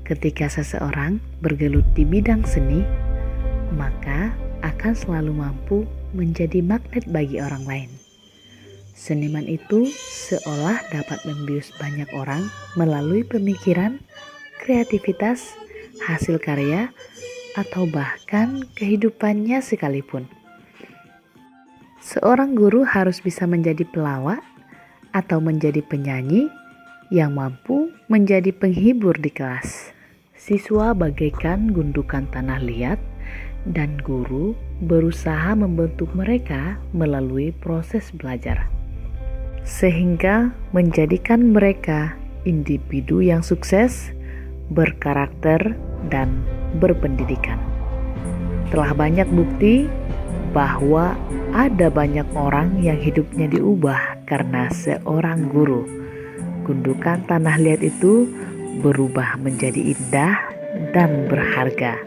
Ketika seseorang bergelut di bidang seni, maka akan selalu mampu menjadi magnet bagi orang lain. Seniman itu seolah dapat membius banyak orang melalui pemikiran, kreativitas, hasil karya, atau bahkan kehidupannya sekalipun. Seorang guru harus bisa menjadi pelawak atau menjadi penyanyi yang mampu menjadi penghibur di kelas. Siswa bagaikan gundukan tanah liat dan guru berusaha membentuk mereka melalui proses belajar, sehingga menjadikan mereka individu yang sukses, berkarakter, dan berpendidikan. Telah banyak bukti bahwa ada banyak orang yang hidupnya diubah karena seorang guru. Gundukan tanah liat itu berubah menjadi indah dan berharga.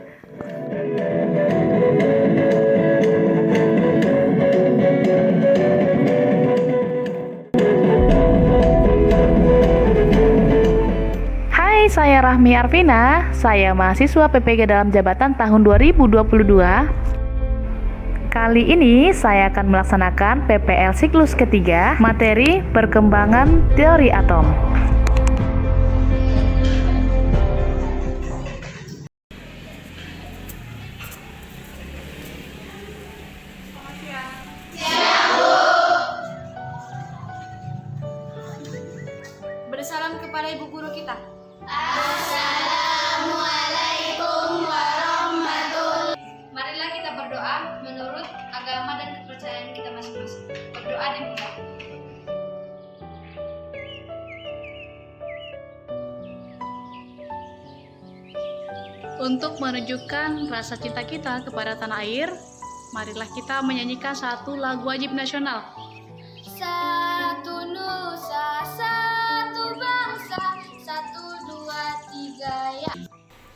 Hai, saya Rahmi Arvina. Saya mahasiswa PPG dalam jabatan tahun 2022. Kali ini saya akan melaksanakan PPL siklus ketiga, materi perkembangan teori atom. Bersalam kepada ibu guru kita. Assalamualaikum warahmatullahi. Marilah kita berdoa menurut agama dan kepercayaan kita masing-masing. Berdoa dimulai. Untuk menunjukkan rasa cinta kita kepada tanah air, marilah kita menyanyikan satu lagu wajib nasional. Satu nusa, satu bangsa, 1, 2, 3 ya.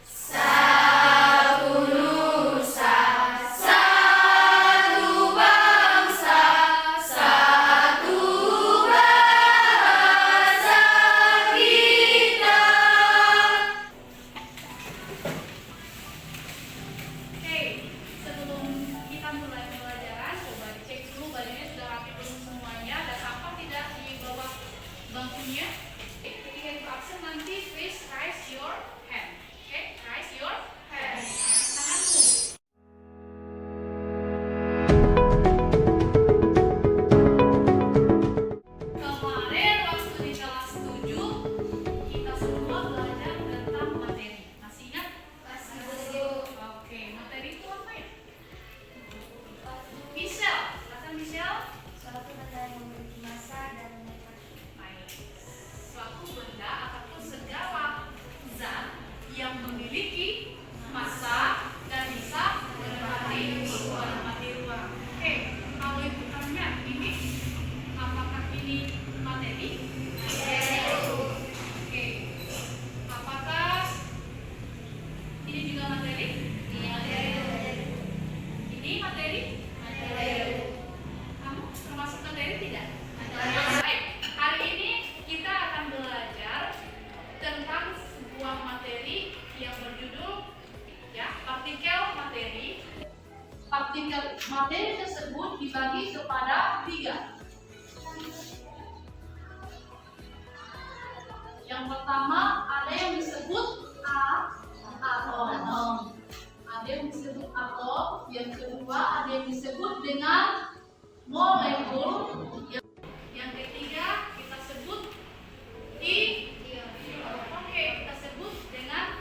Satu nusa, satu bangsa, satu bahasa kita. Oke, sebelum kita mulai pembelajaran, coba dicek dulu bajunya sudah rapi belum semuanya, ada sampah tidak di bawah bangkunya. Ketika itu absen nanti please raise your hand. Oke, raise your hand. Tanganmu. Kemarin waktu di kelas 7 kita semua belajar tentang materi. Masih ingat? Masih. Oke, materi itu apa ya? Michelle, silakan Michelle. Suatu benda yang memiliki massa dan Baik. Suatu benda ataupun segala zat yang memiliki massa dan bisa menempati ruang. Oke, kalau ibu tanya ini, apakah ini materi? Oke, apakah ini juga materi? Ini materi? Kamu termasuk materi tidak? Baik, hari ini kita akan belajar tentang sebuah materi yang berjudul partikel materi. Partikel materi tersebut dibagi kepada 3. Yang pertama ada yang disebut atom. Ada yang disebut atom. Yang kedua ada yang disebut dengan molekul. Yang ketiga kita sebut Oke, kita sebut dengan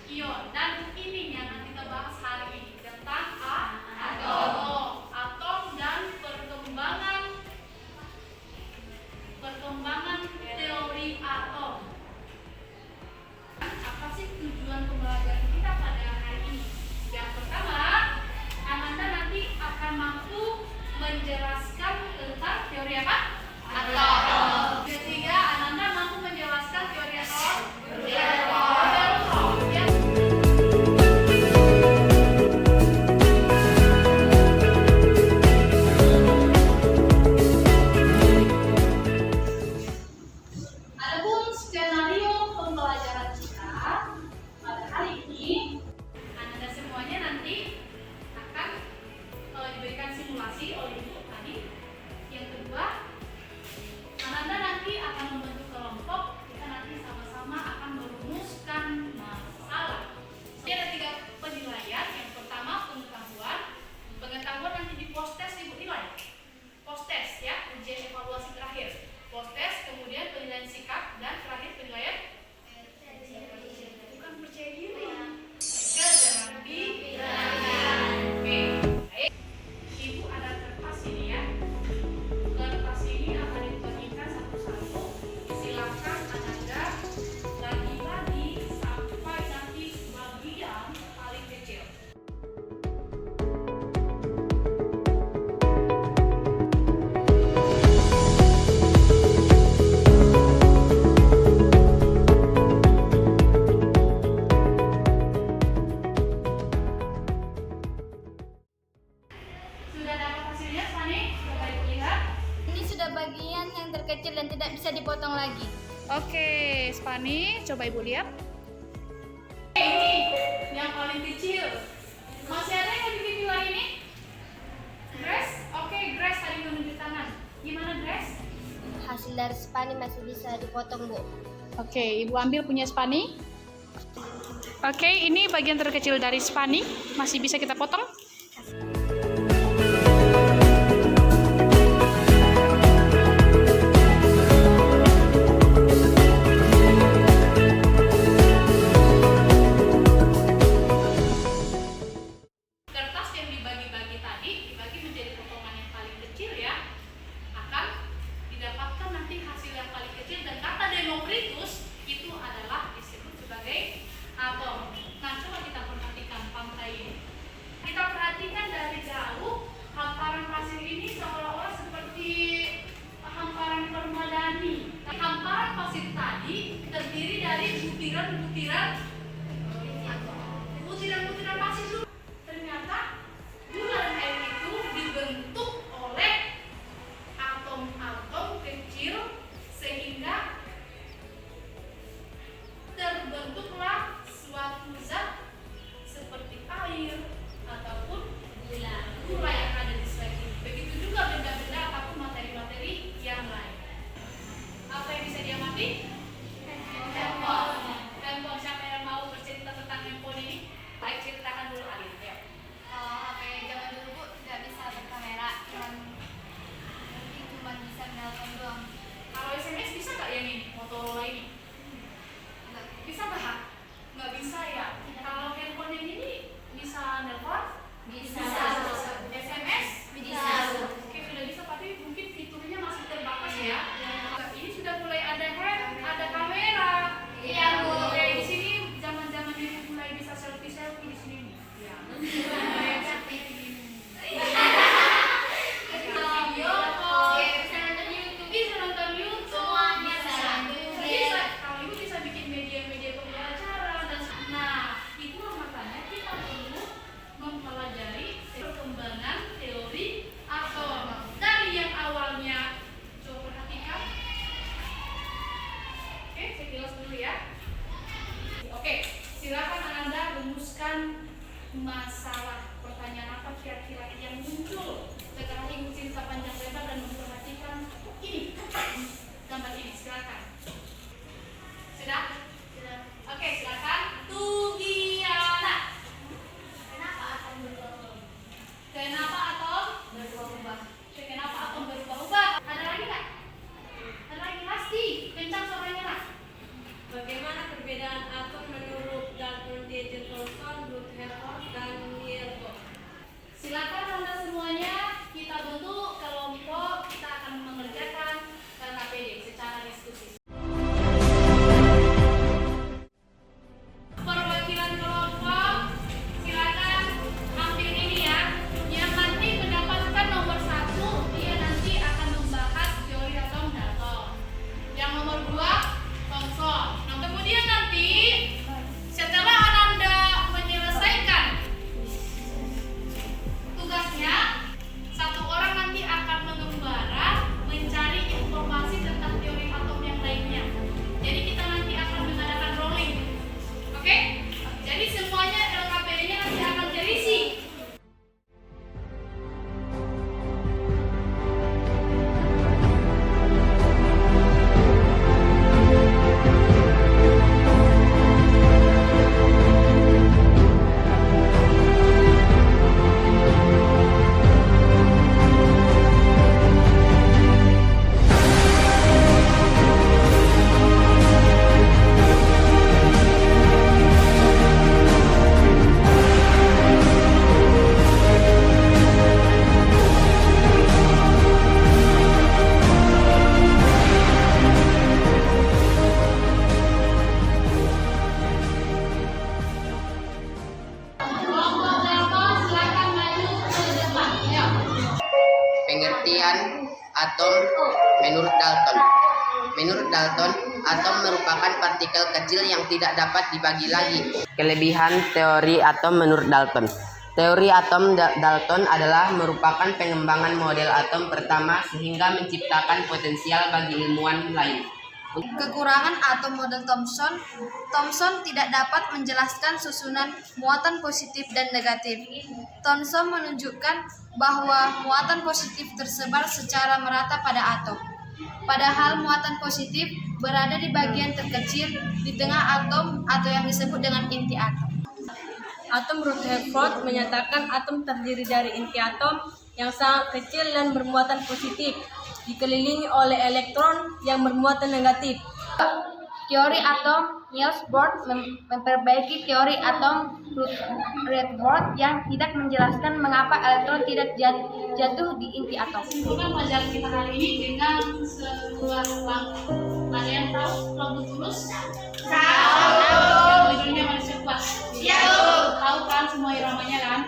ion. Dan ininya nanti kita bahas hari ini tentang atom dan perkembangan teori atom. Apa sih tujuan pembelajaran kita pada hari ini? Yang pertama, Ananda nanti akan mampu menjelaskan tentang teori apa? Atom. Ketiga, Ananda mampu menjelaskan teori atom. Adapun skenario pembelajaran kita bagian yang terkecil dan tidak bisa dipotong lagi. Oke, Spani, coba Ibu lihat. Ini yang paling kecil. Masih ada yang lebih kecil lagi nih? Grace? Oke, Grace tadi menunjuk tangan. Gimana Grace? Hasil dari Spani masih bisa dipotong, Bu. Oke, Ibu ambil punya Spani. Oke, ini bagian terkecil dari Spani. Masih bisa kita potong. Kertas yang dibagi-bagi tadi dibagi menjadi potongan yang paling kecil ya, akan didapatkan nanti hasil yang paling kecil, dan kata Demokritus itu adalah disebut sebagai atom. Nah, coba kita perhatikan pantai ini. Kita perhatikan dari jauh, hamparan pasir ini seolah-olah seperti hamparan permadani. Hamparan pasir tadi terdiri dari butiran-butiran pasir dulu. Ternyata bulan air itu dibentuk oleh atom-atom kecil sehingga terbentuklah suatu zat seperti air ataupun gula yang ada di slide ini. Begitu juga benda-benda ataupun materi-materi yang lain. Apa yang bisa diamati? Handphone. Handphone. Siapa yang mau bercerita tentang handphone ini? Baik, ceritakan dulu Alin. Ya. HP zaman dulu, Bu, tidak bisa berkamera, cuma bisa nelpon doang. Kalau SMS bisa nggak yang ini? Motorola ini? Bisa nggak? Nggak bisa ya. Kalau handphone yang ini bisa nelpon? Bisa. SMS? Bisa. Oke, sudah bisa, tapi mungkin fiturnya masih terbatas ya. Ini sudah mulai ada hand, ada kamera. Iya, Bu. Oke, di sini zaman-zaman ini mulai bisa selfie-selfie di sini nih. Ya. Video call, bisa nonton YouTube. Bisa nonton YouTube. Semua bisa. Bisa. Kalau Ibu bisa bikin media-media pembelajaran dan nah, itulah makanya kita perlu mempelajari perkembangan teori atom. Dari yang awalnya, coba perhatikan. Oke, saya kilas dulu ya. Oke, silakan Ananda rumuskan masalah. Pertanyaan apa kira-kira yang muncul setelah Ibu cerita panjang lebar dan memperhatikan ini gambar ini. Silakan. Sudah? Oke, silakan. Tugiana. Kenapa atom berubah-ubah? Kenapa atom Berubah-ubah. Kenapa atom berubah-ubah? Ada lagi nggak? Ada lagi? Pasti. Kencang suaranya lah. Bagaimana perbedaan atom menurut Dalton, Dijen Thomson, Rutherford, dan Nielsen? Silakan Anda semuanya, kita bentuk kelompok, kita akan mengerjakan KKPD secara diskusi. Perwakilan kelompok, silakan ambil ini ya. Yang nanti mendapatkan nomor 1, dia nanti akan membahas teori atom Dalton. Yang nomor 2, Thomson. Nah, kemudian nanti setelah Ananda menyelesaikan tugasnya, satu orang nanti akan mengembara mencari informasi tentang teori atom yang lainnya. Jadi kita nanti akan mengadakan rolling. Oke? Jadi semuanya LKPD-nya nanti akan terisi. Kelompok Dalton, silakan maju ke depan. Ya. Pengertian atom menurut Dalton. Menurut Dalton, atom merupakan partikel kecil yang tidak dapat dibagi lagi. Kelebihan teori atom menurut Dalton. Teori atom Dalton adalah merupakan pengembangan model atom pertama sehingga menciptakan potensial bagi ilmuwan lain. Kekurangan atom model Thomson. Thomson tidak dapat menjelaskan susunan muatan positif dan negatif. Thomson menunjukkan bahwa muatan positif tersebar secara merata pada atom. Padahal muatan positif berada di bagian terkecil di tengah atom atau yang disebut dengan inti atom. Atom Rutherford menyatakan atom terdiri dari inti atom yang sangat kecil dan bermuatan positif, dikelilingi oleh elektron yang bermuatan negatif. Teori atom Niels Bohr memperbaiki teori atom Rutherford yang tidak menjelaskan mengapa elektron tidak jatuh di inti atom. Bukan pelajaran kita hari ini dengan sebuah lagu. Ada yang tahu lagu Tulus? Tahu. Judulnya Manusia Kuat. Tahu kan semua iramanya kan?